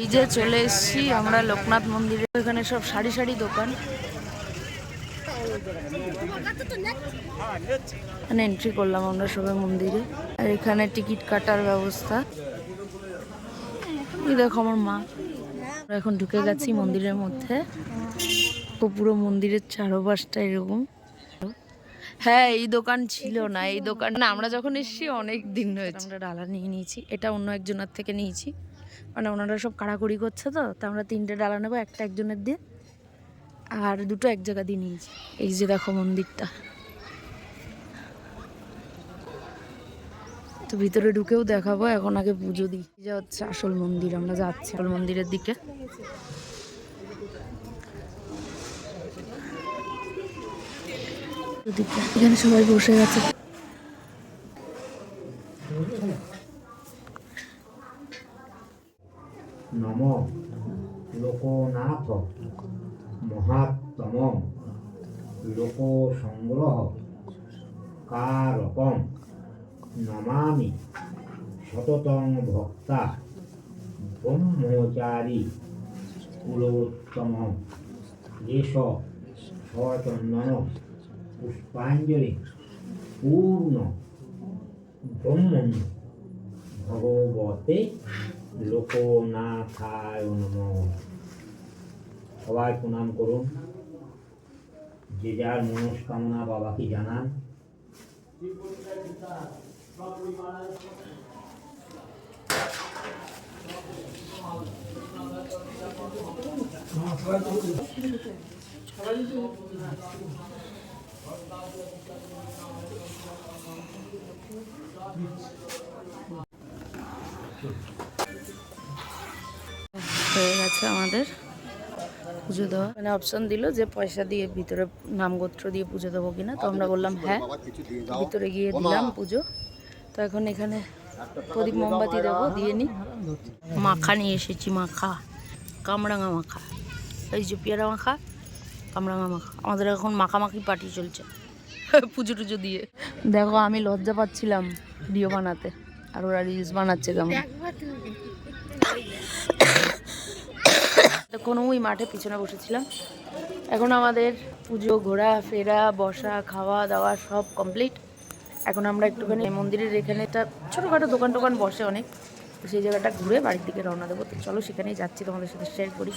এই যে চলে এসেছি আমরা লোকনাথ মন্দিরে। এখানে সব সারি সারি দোকান। এখানে এন্ট্রি করলাম আমরা সবাই মন্দিরে। আর এখানে টিকিট কাটার ব্যবস্থা। এই দেখো আমার মা। এখন ঢুকে গেছি মন্দিরের মধ্যে। পুরো মন্দিরের চারপাশটা এরকম। হ্যাঁ, এই দোকান ছিল না। এই দোকান না, আমরা যখন এসেছি অনেক দিন হয়েছে। আমরা ডালা নিয়ে নিয়েছি। এটা অন্য একজনের থেকে নিয়েছি, মানে ওনারা সব কাড়াকুড়ি করছে। তো আমরা 3টে ডালা নেবো, একটা একজনের দিয়ে আর 2টো এক জায়গা দিয়ে নিয়েছি। এই যে দেখো মন্দিরটা। তো ভিতরে ঢুকেও দেখাবো, এখন আগে পুজো দিই। যা হচ্ছে আসল মন্দির, আমরা যাচ্ছি আসল মন্দিরের দিকে। এখানে সবাই বসে গেছে। নম লোকনাথ মহাত্তম লোক সংগ্রহ কারকম নমামি সততং ভক্তা ব্রহ্মচারী কুলোত্তম এষ সচন্দন পুষ্পাঞ্জলি পূর্ণ ব্রহ্মণ্য ভগবতে লোকনাথায় নমঃ। সবাই প্রণাম করুন, যে যার মনস্কামনা বাবাকে জানান। হয়ে গেছে আমাদের পুজো দেওয়া। মানে অপশন দিল যে পয়সা দিয়ে ভিতরে নাম গোত্র দিয়ে পুজো দেবো কিনা। তো আমরা বললাম হ্যাঁ, ভিতরে গিয়ে দিলাম পুজো। তো এখন এখানে প্রদীপ মোমবাতি দেবো, দিয়ে নি। মাখা নিয়ে এসেছি, মাখা কামরাঙা মাখা। এই যে পেয়ারা মাখা, কামরাঙা মাখা। আমাদের এখন মাখামাখি পার্টি চলছে পুজো টুজো দিয়ে। দেখো আমি লজ্জা পাচ্ছিলাম ভিডিও বানাতে, আর ওরা রিলস বানাচ্ছে কেমন। কোনো ওই মাঠে পিছনে বসেছিলাম। এখন আমাদের পুজো, ঘোরা ফেরা, বসা, খাওয়া দাওয়া সব কমপ্লিট। এখন আমরা একটুখানি মন্দিরের এখানে একটা ছোটোখাটো দোকান টোকান বসে অনেক, তো সেই জায়গাটা ঘুরে বাড়ির দিকে রওনা দেবো। তো চলো সেখানেই যাচ্ছি, তোমাদের সাথে শেয়ার করি।